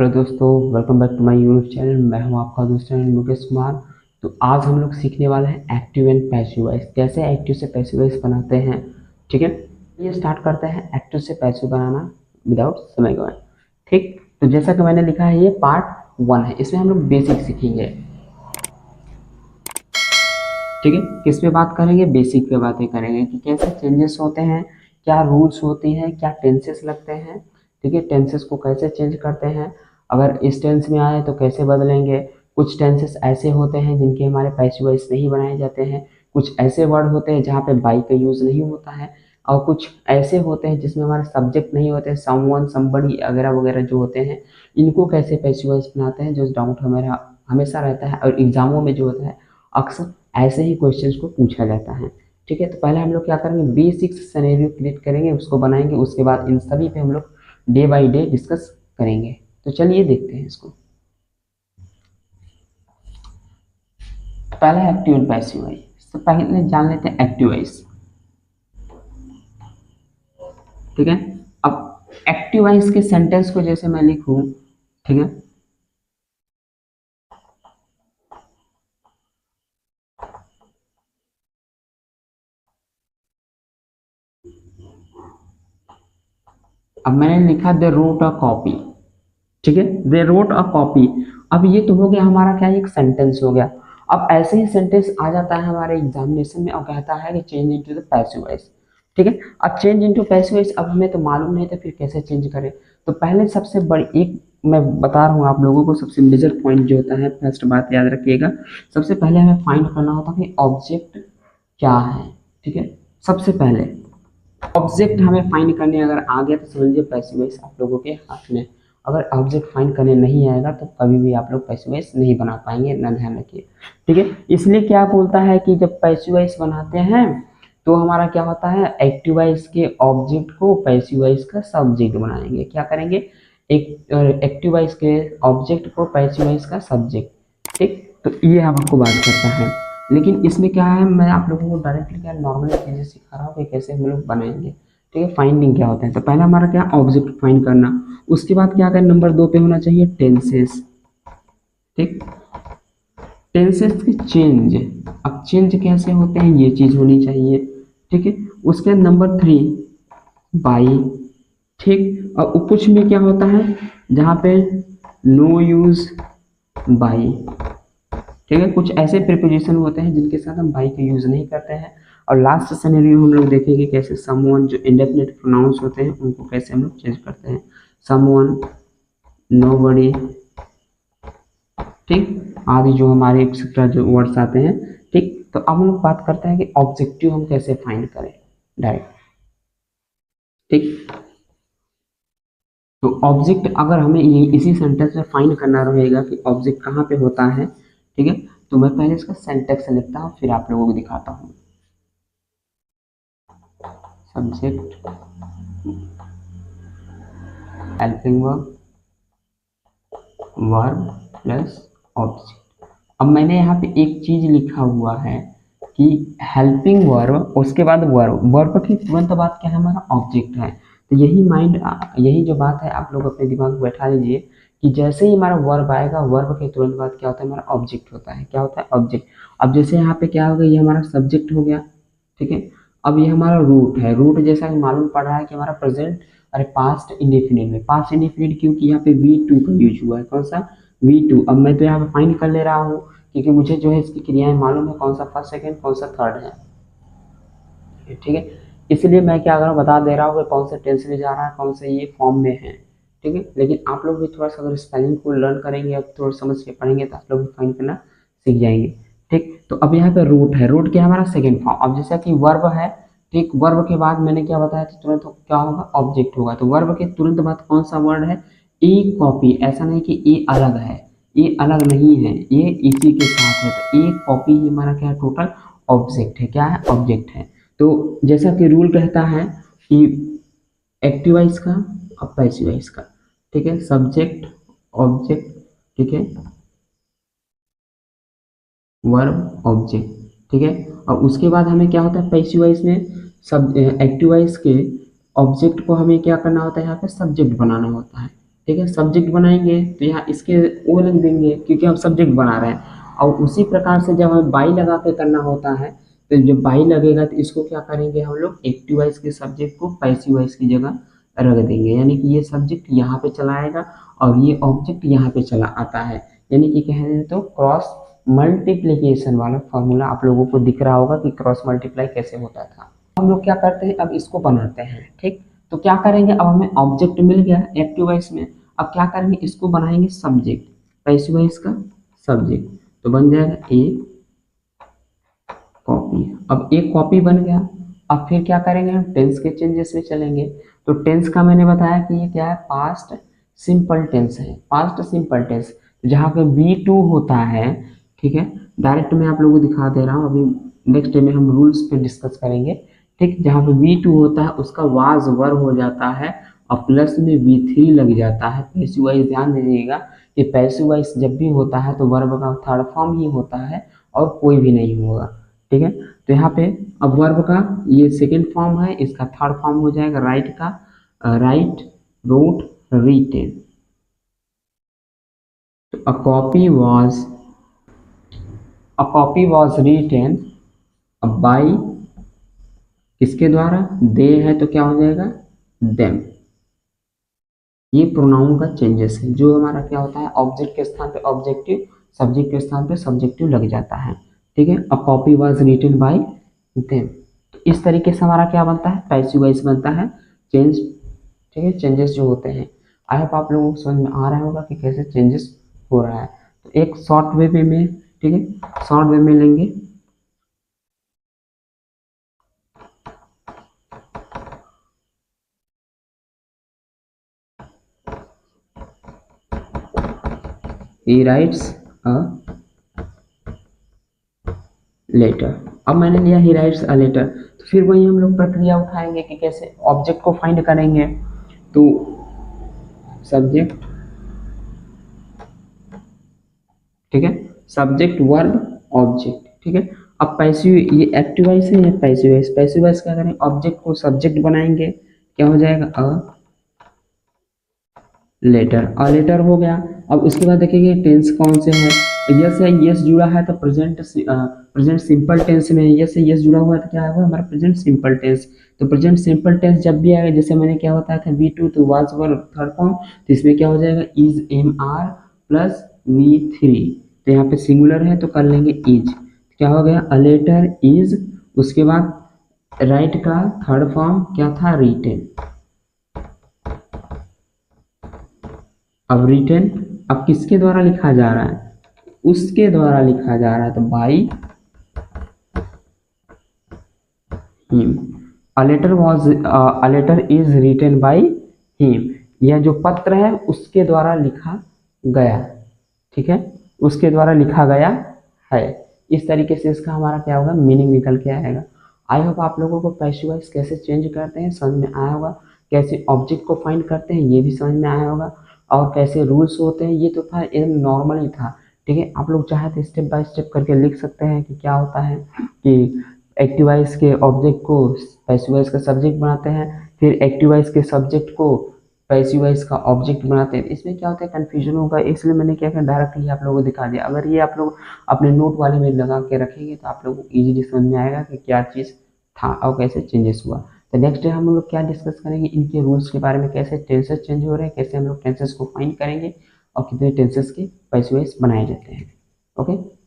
Hello दोस्तों, welcome back to my YouTube channel. मैं हूं आपका दोस्त मुकेश कुमार। तो आज हम लोग सीखने वाले हैं एक्टिव एंड पैसिव वॉइस, कैसे एक्टिव से पैसिव वॉइस बनाते हैं। ठीक है, ये स्टार्ट करते हैं एक्टिव से पैसिव बनाना विदाउट समय गवाए। ठीक, तो जैसा कि मैंने लिखा है ये पार्ट 1 है, इसमें हम लोग बेसिक सीखेंगे। ठीक है, किस पे बात करेंगे? बेसिक पे बातें करेंगे कि कैसे चेंजेस होते हैं, क्या रूल्स होती हैं, क्या टेंसेस लगते हैं। ठीक है, टेंसेस को कैसे चेंज करते हैं, अगर इस टेंस में आए तो कैसे बदलेंगे। कुछ टेंसेस ऐसे होते हैं जिनके हमारे पैसिव वॉइस नहीं बनाए जाते हैं। कुछ ऐसे वर्ड होते हैं जहाँ पे बाई का यूज नहीं होता है, और कुछ ऐसे होते हैं जिसमें हमारे सब्जेक्ट नहीं होते, समवन समबडी वगैरह वगैरह जो होते हैं, इनको कैसे पैसिव वॉइस बनाते हैं, जो डाउट हमारा हमेशा रहता है। और एग्जामों में जो होता है अक्सर ऐसे ही क्वेश्चंस को पूछा जाता है। ठीक है, तो पहले हम लोग क्या करेंगे, बेसिक सिनेरियो क्रिएट करेंगे, उसको बनाएंगे, उसके बाद इन सभी पे हम लोग डे बाय डे डिस्कस करेंगे। तो चलिए देखते हैं इसको। पहला एक्टिव एंड पैसिव वॉइस, तो पहले जान लेते हैं एक्टिव वॉइस। ठीक है, अब एक्टिव वॉइस के सेंटेंस को जैसे मैं लिखूं, ठीक है, अब मैंने लिखा दे रोट अ कॉपी। ठीक है, दे रोट अ कॉपी। अब ये तो हो गया हमारा क्या, एक सेंटेंस हो गया। अब ऐसे ही सेंटेंस आ जाता है हमारे एग्जामिनेशन में और कहता है कि change into the passive voice. ठीक है, अब चेंज इनटू पैसिव वॉइस, अब हमें तो मालूम नहीं था फिर कैसे चेंज करें। तो पहले सबसे बड़ी एक मैं बता रहा हूँ आप लोगों को, सबसे मेजर पॉइंट जो होता है, फर्स्ट बात याद रखिएगा। सबसे पहले हमें फाइंड करना होता है कि ऑब्जेक्ट क्या है। ठीक है, सबसे पहले ऑब्जेक्ट हमें फाइंड करने अगर आ गया तो समझिए पैसिव वॉइस आप लोगों के हाथ में। अगर ऑब्जेक्ट फाइंड करने नहीं आएगा तो कभी भी आप लोग पैसिव वॉइस नहीं बना पाएंगे, ना ध्यान रखिए। ठीक है, इसलिए क्या बोलता है कि जब पैसिव वॉइस बनाते हैं तो हमारा क्या होता है, एक्टिव वॉइस के ऑब्जेक्ट को पैसिव वॉइस का सब्जेक्ट बनाएंगे। क्या करेंगे, एक एक्टिव वॉइस के ऑब्जेक्ट को पैसिव वॉइस का सब्जेक्ट। ठीक, तो ये हम आपको बात करता है। लेकिन इसमें क्या है, मैं आप लोगों को डायरेक्टली क्या नॉर्मल चीज़ें सिखा रहा हूँ कि कैसे हम लोग बनाएंगे। ठीक है, फाइंडिंग क्या होता है, तो पहला हमारा क्या, ऑब्जेक्ट फाइंड करना। उसके बाद क्या करें, नंबर 2 पे होना चाहिए टेंसेस। ठीक, टेंसेस के चेंज। अब चेंज कैसे होते हैं ये चीज़ होनी चाहिए। ठीक है, उसके बाद नंबर 3 बाई। ठीक, और कुछ में क्या होता है जहाँ पे नो यूज बाई। ठीक है, कुछ ऐसे प्रिपोजिशन होते हैं जिनके साथ हम बाई का यूज नहीं करते हैं। और लास्ट सिनेरियो हम लोग देखेंगे कैसे समवन जो इंडेफिनिट प्रोनाउंस होते हैं उनको कैसे हम लोग चेंज करते हैं, समवन, नोबडी। ठीक, आदि जो हमारे एक्सेट्रा जो वर्ड्स आते हैं। ठीक, तो अब हम लोग बात करते हैं कि ऑब्जेक्टिव हम कैसे फाइंड करें डायरेक्ट। ठीक, तो ऑब्जेक्ट अगर हमें ये इसी सेंटेंस में फाइंड करना रहेगा कि ऑब्जेक्ट कहाँ पे होता है। ठीक है, तो मैं पहले इसका सेंटेक्स लिखता हूँ फिर आप लोगों को दिखाता हूँ। Subject, helping verb, verb plus object. अब मैंने यहाँ पे एक चीज लिखा हुआ है कि हेल्पिंग वर्ब, उसके बाद वर्ब, वर्ब की तुरंत बाद क्या है, हमारा ऑब्जेक्ट है। तो यही माइंड, यही जो बात है आप लोग अपने दिमाग में बैठा लीजिए कि जैसे ही हमारा वर्ब आएगा, वर्ब के तुरंत बाद क्या होता है, हमारा ऑब्जेक्ट होता है। क्या होता है, ऑब्जेक्ट। अब जैसे यहाँ पे क्या हो गया, ये हमारा सब्जेक्ट हो गया। ठीक है, अब ये हमारा रूट है। रूट जैसा कि मालूम पड़ रहा है कि हमारा प्रेजेंट, अरे पास्ट इंडेफिनिट में, पास्ट इंडेफिनिट क्योंकि यहाँ पे V2 का यूज हुआ है। कौन सा, V2। अब मैं तो यहाँ पे फाइंड कर ले रहा हूँ क्योंकि मुझे जो है इसकी क्रियाएं मालूम है, कौन सा फर्स्ट सेकंड कौन सा थर्ड है। ठीक है, इसलिए मैं क्या कर रहा हूँ, बता दे रहा हूँ कि कौन सा टेंस में जा रहा है, कौन सा ये फॉर्म में है। ठीक है, लेकिन आप लोग भी थोड़ा सा अगर स्पेलिंग को लर्न करेंगे, अब थोड़ा समझ के पढ़ेंगे तो आप लोग भी फाइंड करना सीख जाएंगे। ठीक, तो अब यहाँ पे रूट है, रूट क्या है, हमारा सेकंड फॉर्म। अब जैसा कि वर्ब है, ठीक, वर्ब के बाद मैंने क्या बताया था, तुरंत क्या होगा, ऑब्जेक्ट होगा। तो वर्ब के तुरंत बाद कौन सा वर्ड है, ए कॉपी। ऐसा नहीं कि ए अलग है, ये अलग नहीं है, ये इसी के साथ है। तो एक कॉपी ही हमारा क्या है, टोटल ऑब्जेक्ट है। क्या है, ऑब्जेक्ट है। तो जैसा कि रूल कहता है कि एक्टिव वॉइस का और पैसिव वॉइस का। ठीक है, सब्जेक्ट, ऑब्जेक्ट, ठीक है, वर्ब, ऑब्जेक्ट। ठीक है, और उसके बाद हमें क्या होता है पैसिव वॉइस में, सब एक्टिव वॉइस के ऑब्जेक्ट को हमें क्या करना होता है, यहाँ पे सब्जेक्ट बनाना होता है। ठीक है। सब्जेक्ट बनाएंगे तो यहाँ इसके ओ लिख देंगे क्योंकि हम सब्जेक्ट बना रहे हैं। और उसी प्रकार से जब हमें बाई लगा के करना होता है तो जब बाई लगेगा तो इसको क्या करेंगे हम लोग, एक्टिव वॉइस के सब्जेक्ट को पैसिव वॉइस की जगह रख देंगे, यानी कि ये सब्जेक्ट यहाँ पे चला आएगा और ये ऑब्जेक्ट यहाँ पे चला आता है। यानी कि कहें तो क्रॉस मल्टीप्लीकेशन वाला फॉर्मूला आप लोगों को दिख रहा होगा कि क्रॉस मल्टीप्लाई कैसे होता था। हम लोग क्या करते हैं, अब इसको बनाते हैं। ठीक, तो क्या करेंगे, अब हमें ऑब्जेक्ट मिल गया एक्टिव वॉइस में। अब क्या करेंगे, इसको बनाएंगे सब्जेक्ट, पैसिव वॉइस का सब्जेक्ट, तो बन जाएगा एक कॉपी। अब एक कॉपी बन गया। अब फिर क्या करेंगे, हम टेंस के चेंजेस में चलेंगे। तो टेंस का मैंने बताया कि ये क्या है, पास्ट सिंपल टेंस है। पास्ट सिंपल टेंस जहाँ पे V2 होता है, ठीक है, डायरेक्ट मैं आप लोगों को दिखा दे रहा हूँ। अभी नेक्स्ट डे में हम रूल्स पे डिस्कस करेंगे। ठीक, जहाँ पे V2 होता है उसका वाज वर हो जाता है और प्लस में V3 लग जाता है। पैसिव वॉइस ध्यान दीजिएगा कि पैसिव वॉइस जब भी होता है तो वर्ब का थर्ड फॉर्म ही होता है और कोई भी नहीं होगा। ठीक है, तो यहाँ पे अब वर्ब का ये सेकेंड फॉर्म है, इसका थर्ड फॉर्म हो जाएगा राइट का, राइट, रोट, रीटेन। तो a copy was written by, किसके द्वारा, दे है तो क्या हो जाएगा, देम। ये प्रोनाउन का चेंजेस है, जो हमारा क्या होता है, ऑब्जेक्ट के स्थान पे ऑब्जेक्टिव, सब्जेक्ट के स्थान पे सब्जेक्टिव लग जाता है। ठीक है, a copy was written by them. तो इस तरीके से हमारा क्या बनता है, पैसिव वॉइस बनता है, चेंज। ठीक है, चेंजेस जो होते हैं, आई होप आप लोगों को समझ में आ रहा होगा कि कैसे चेंजेस हो रहा है। तो एक शॉर्ट वे में, ठीक है, शॉर्ट वे में लेंगे। he writes a letter. अब मैंने लिया ही राइट्स अ लेटर, तो फिर वही हम लोग प्रक्रिया उठाएंगे कि कैसे ऑब्जेक्ट को फाइंड करेंगे। तो सब्जेक्ट, ठीक है, सब्जेक्ट वर्ब ऑब्जेक्ट। ठीक है, अब पैसिव, ये एक्टिव वॉइस है, ये पैसिव वॉइस। पैसिव वॉइस क्या करें, ऑब्जेक्ट को सब्जेक्ट बनाएंगे, क्या हो जाएगा, अ लेटर। अ लेटर हो गया। अब उसके बाद देखेंगे टेंस कौन से हैं, यस है, यस जुड़ा है तो प्रेजेंट सिंपल टेंस में यस है, यस जुड़ा हुआ है तो क्या होगा हमारा प्रेजेंट सिंपल टेंस। तो प्रेजेंट सिंपल टेंस जब भी आएगा, जैसे मैंने क्या होता था V2 तो वाज वर थर्ड फॉर्म, तो इसमें क्या हो जाएगा, is M R plus V3। तो यहाँ पे सिंगुलर है तो कर लेंगे इज, क्या हो गया, अ लेटर इज। उसके बाद राइट का थर्ड फॉर्म क्या था, रिटेन। अब रिटेन, अब किसके द्वारा लिखा जा रहा है, उसके द्वारा लिखा जा रहा है, तो by him. A letter was, a letter is written by him. यह जो पत्र है उसके द्वारा लिखा गया। ठीक है, उसके द्वारा लिखा गया है। इस तरीके से इसका हमारा क्या होगा, मीनिंग निकल के आएगा। आई होप आप लोगों को पैसिव वॉइस कैसे चेंज करते हैं समझ में आया होगा, कैसे ऑब्जेक्ट को फाइंड करते हैं ये भी समझ में आया होगा, और कैसे रूल्स होते हैं। ये तो था एकदम नॉर्मल ही था। ठीक है, आप लोग चाहे तो स्टेप बाय स्टेप करके लिख सकते हैं कि क्या होता है कि एक्टिव वॉइस के ऑब्जेक्ट को पैसिव वॉइस का सब्जेक्ट बनाते हैं, फिर एक्टिव वॉइस के सब्जेक्ट को पैसिव वॉइस का ऑब्जेक्ट बनाते हैं। इसमें क्या होता है, कंफ्यूजन होगा, इसलिए मैंने क्या किया, डायरेक्टली आप लोगों को दिखा दिया। अगर ये आप लोग अपने नोट वाले में लगा के रखेंगे तो आप लोगों को इजीली समझ में आएगा कि क्या चीज़ था और कैसे चेंजेस हुआ। तो नेक्स्ट डे हम लोग क्या डिस्कस करेंगे, इनके रूल्स के बारे में, कैसे टेंसेस चेंज हो रहे हैं, कैसे हम लोग टेंसेस को फाइंड करेंगे और कितने टेंसेस के पैसिव वॉइस बनाए जाते हैं। ओके।